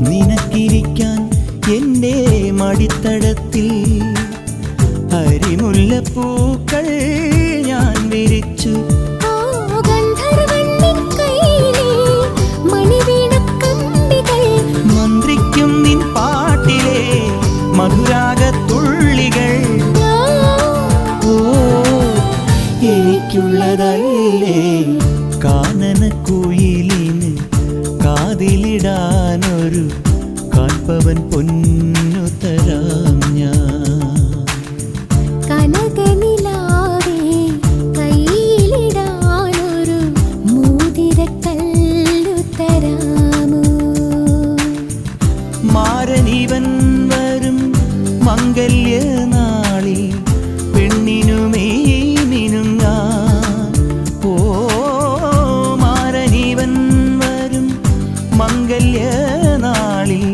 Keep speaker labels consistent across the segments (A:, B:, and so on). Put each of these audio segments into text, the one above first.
A: നിനക്കിരിക്കാൻ എൻ്റെ മടിത്തടത്തിൽ അരിമുല്ലപ്പൂക്കൾ ഞാൻ വിരിച്ചു. മന്ത്രിക്കും നിൻ പാട്ടിലെ മധുരാഗത്തുള്ളികൾ എനിക്കുള്ളതല്ലേ കാനനക്കുയിലിന് കാതിലിടാനൊരു കാൽപ്പവൻ പൊന്നു തരാം ഞാൻ.
B: കനകനിലാവേ കയ്യിലിടാനൊരു മോതിരക്കല്ലു തരാമോ?
A: മാരനിവൻ വരും മംഗല്യനാളിൽ പെണ്ണിനുമേ മിനുങ്ങാൻ. ഓ മാരനിവൻ വരും മംഗല്യനാളിൽ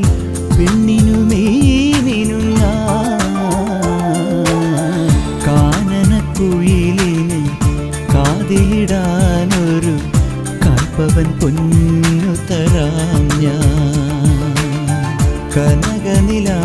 A: പെണ്ണിനുമേ മിനുങ്ങാൻ. കാനനക്കുയിലിന് കാതിലിടാനൊരു കാൽപ്പവൻ പൊന്നു തരാം ഞാൻ. കനകനിലാ